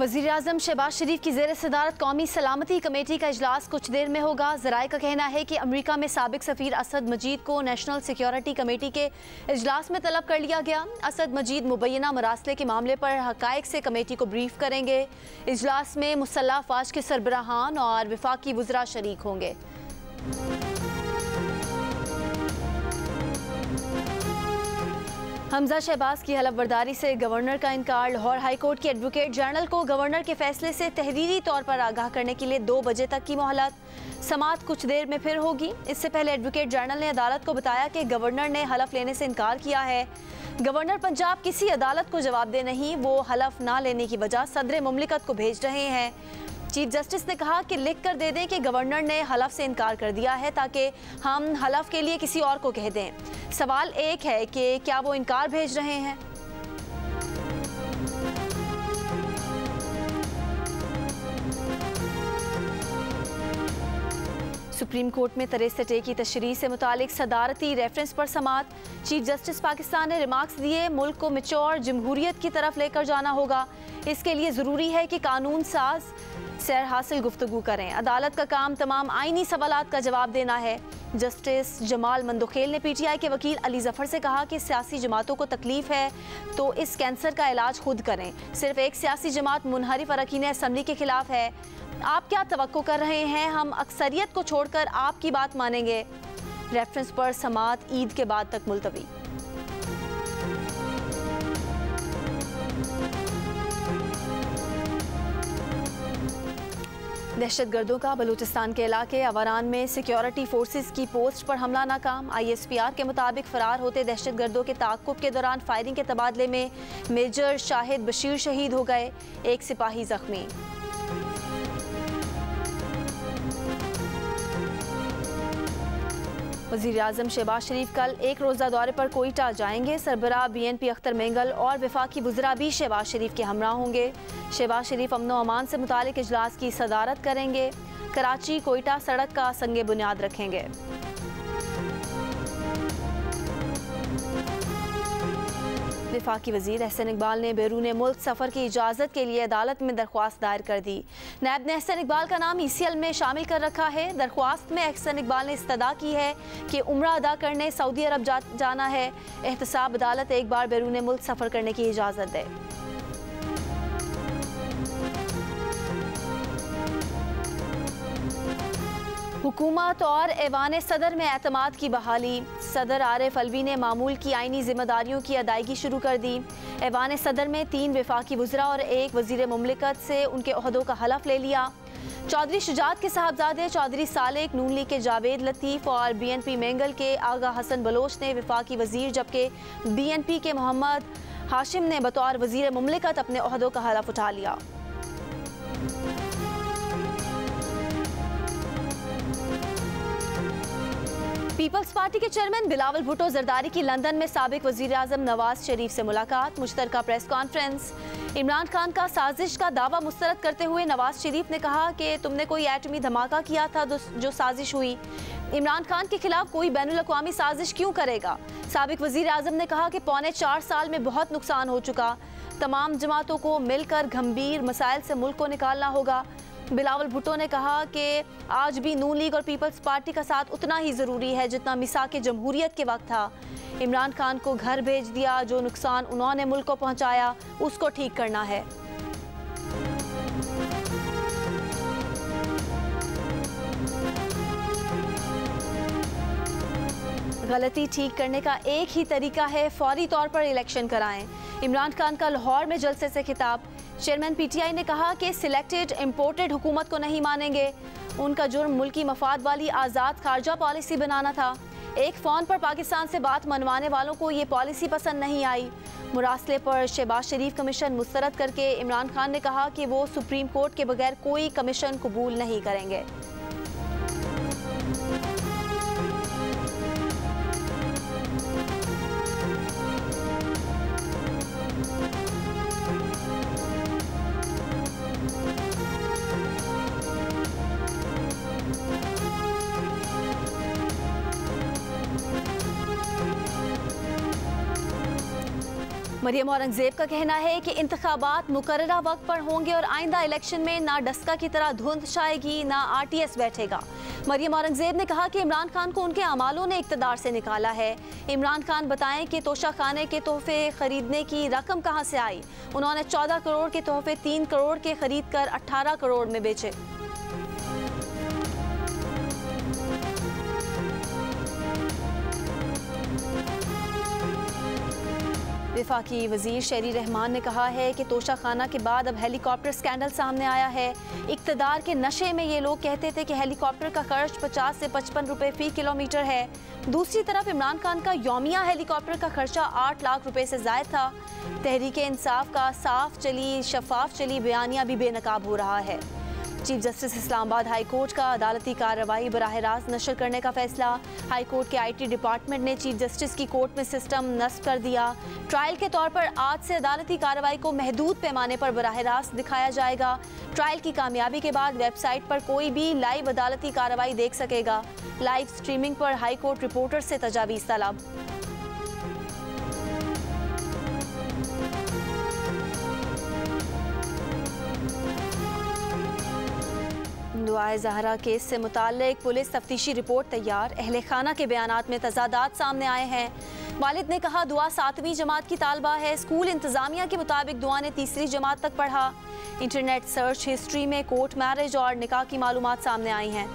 वज़ीर-ए-आज़म शहबाज शरीफ की ज़ेर सदारत कौमी सलामती कमेटी का इजलास कुछ देर में होगा। ज़राए का कहना है कि अमरीका में साबिक सफ़ीर असद मजीद को नेशनल सिक्योरिटी कमेटी के इजलास में तलब कर लिया गया। असद मजीद मुबैना मरासले के मामले पर हक़ाइक़ से कमेटी को ब्रीफ करेंगे। इजलास में मुसल्लह अफ़वाज के सरबराहान और वफाकी वज़रा शरीक होंगे। हमजा शहबाज की हलफ बर्दारी से गवर्नर का इनकार। लाहौर हाई कोर्ट के एडवोकेट जनरल को गवर्नर के फैसले से तहरीरी तौर पर आगाह करने के लिए 2 बजे तक की मोहलत। समाअत कुछ देर में फिर होगी। इससे पहले एडवोकेट जनरल ने अदालत को बताया कि गवर्नर ने हलफ लेने से इनकार किया है। गवर्नर पंजाब किसी अदालत को जवाबदेह नहीं, वो हलफ ना लेने की वजह सदर मुमलिकत को भेज रहे हैं। चीफ जस्टिस ने कहा कि लिख कर दे दें कि गवर्नर ने हलफ से इनकार कर दिया है ताकि हम हलफ के लिए किसी और को कह दें। सवाल एक है कि क्या वो इनकार भेज रहे हैं। सुप्रीम कोर्ट में तरेसत की तशरीह से मुतालिक सदारती रेफरेंस पर समाअत। चीफ जस्टिस पाकिस्तान ने रिमार्क्स दिए, मुल्क को मैच्योर जमहूरियत की तरफ लेकर जाना होगा। इसके लिए ज़रूरी है कि कानून साज सैर हासिल गुफ्तगू करें। अदालत का काम तमाम आइनी सवालात का जवाब देना है। जस्टिस जमाल मंदोखेल ने PTI के वकील अली जफर से कहा कि सियासी जमातों को तकलीफ है तो इस कैंसर का इलाज खुद करें। सिर्फ एक सियासी जमात मुनहरिफ अरकान असम्बली के खिलाफ है। आप क्या तवक्को कर रहे हैं? हम अक्सरियत को छोड़कर आपकी बात मानेंगे। रेफरेंस पर समाअत ईद के बाद तक मुलतवी। दहशतगर्दों का बलूचिस्तान के इलाके अवरान में सिक्योरिटी फोर्सेस की पोस्ट पर हमला नाकाम। ISPR के मुताबिक फरार होते दहशतगर्दों के ताक़ुब के दौरान फायरिंग के तबादले में मेजर शाहिद बशीर शहीद हो गए, एक सिपाही जख्मी। वज़ीर-ए-आज़म शहबाज शरीफ कल एक रोज़ा दौरे पर कोयटा जाएंगे। सरबराह BNP अख्तर मेंगल और वफाकी वज़रा भी शहबाज शरीफ के हमरा होंगे। शहबाज शरीफ अमन व अमान से मुतालिक इजलास की सदारत करेंगे। कराची कोयटा सड़क का संगे बुनियाद रखेंगे। वफाकी वज़ीर एहसन इकबाल ने बैरून मुल्क सफ़र की इजाज़त के लिए अदालत में दरख्वास्त दायर कर दी। नायब ने एहसन इकबाल का नाम ECL में शामिल कर रखा है। दरख्वास्त में एहसन इकबाल ने इस्तदा की है कि उम्रा अदा करने सऊदी अरब जाना है। एहतसाब अदालत एक बार बैरून मुल्क सफ़र करने की इजाज़त दे। हुकूमत और ऐवान सदर में एतमाद की बहाली। सदर आरिफ अलवी ने मामूल की आइनी जिम्मेदारियों की अदायगी शुरू कर दी। ऐवान सदर में 3 वफाकी वज़रा और 1 वज़ीर मुमलिकत से उनके ओहदों का हलफ ले लिया। चौधरी शुजात के साहबजादे चौधरी सालेक, नून लीग के जावेद लतीफ़ और BNP मेंगल के आगा हसन बलोच ने वफाकी वज़ीर, जबकि BNP के मोहम्मद हाशिम ने बतौर वज़ीर मुमलिकत अपने ओहदों का हलफ उठा लिया। पीपल्स पार्टी के चेयरमैन बिलावल भुट्टो जरदारी की लंदन में साबिक वज़ीर-ए-आज़म नवाज शरीफ से मुलाकात। मुश्तरका प्रेस कॉन्फ्रेंस। इमरान खान का साजिश का दावा मुस्तरद करते हुए नवाज शरीफ ने कहा कि तुमने कोई एटमी धमाका किया था जो साजिश हुई। इमरान खान के खिलाफ कोई बैनुल-अक़वामी साजिश क्यों करेगा? साबिक वज़ीर-ए-आज़म ने कहा कि पौने 4 साल में बहुत नुकसान हो चुका। तमाम जमातों को मिलकर गंभीर मसाइल से मुल्क को निकालना होगा। बिलावल भुट्टो ने कहा कि आज भी नून लीग और पीपल्स पार्टी का साथ उतना ही ज़रूरी है जितना मिसाके जमहूरियत के वक्त था। इमरान खान को घर भेज दिया, जो नुकसान उन्होंने मुल्क को पहुंचाया उसको ठीक करना है। गलती ठीक करने का एक ही तरीका है, फौरी तौर पर इलेक्शन कराएं। इमरान खान का लाहौर में जलसे से खिताब। चेयरमैन PTI ने कहा कि सिलेक्टेड इम्पोर्टेड हुकूमत को नहीं मानेंगे। उनका जुर्म मुल्की मफाद वाली आज़ाद खारजा पॉलिसी बनाना था। एक फ़ोन पर पाकिस्तान से बात मनवाने वालों को ये पॉलिसी पसंद नहीं आई। मुरासले पर शहबाज शरीफ कमीशन मुस्तरद करके इमरान खान ने कहा कि वो सुप्रीम कोर्ट के बगैर कोई कमीशन कबूल नहीं करेंगे। मरियम औरंगजेब का कहना है कि इंतखाबात मुकर्ररा वक्त पर होंगे और आइंदा इलेक्शन में ना डस्का की तरह धुंध छाएगी ना आरटीएस बैठेगा। मरियम औरंगजेब ने कहा कि इमरान खान को उनके अमालों ने इक़्तिदार से निकाला है। इमरान खान बताएं कि तोशा खाने के तोहफे खरीदने की रकम कहां से आई। उन्होंने 14 करोड़ के तोहफे 3 करोड़ के खरीद कर 18 करोड़ में बेचे। वफाकी वजीर शहरी रहमान ने कहा है कि तोशा खाना के बाद अब हेलीकॉप्टर स्कैंडल सामने आया है। इक़्तिदार के नशे में ये लोग कहते थे कि हेलीकॉप्टर का खर्च 50 से 55 रुपए फी किलोमीटर है। दूसरी तरफ इमरान खान का यौमिया हेलीकॉप्टर का खर्चा 8 लाख रुपए से ज़ायद था। तहरीक इंसाफ का शफाफ चली बयानिया भी बेनकाब हो रहा है। Chief justice Islamabad high court का अदालती कार्रवाई बराह रास्त नशर करने का फैसला। हाई कोर्ट के IT डिपार्टमेंट ने चीफ जस्टिस की कोर्ट में सिस्टम नस्ब कर दिया। ट्रायल के तौर पर आज से अदालती कार्रवाई को महदूद पैमाने पर बराह रास्त दिखाया जाएगा। ट्रायल की कामयाबी के बाद वेबसाइट पर कोई भी लाइव अदालती कार्रवाई देख सकेगा। लाइव स्ट्रीमिंग पर हाई कोर्ट रिपोर्टर से तजावीज़ तलब। दुआए ज़हरा केस से मुताल्लिक पुलिस तफ्तीशी रिपोर्ट तैयार। अहले खाना के बयानात में तजादात सामने आए हैं। वालिद ने कहा दुआ 7वीं जमात की तालबा है। स्कूल इंतज़ामिया के मुताबिक दुआ ने 3री जमात तक पढ़ा। इंटरनेट सर्च हिस्ट्री में कोर्ट मैरिज और निकाह की मालूमात सामने आई हैं।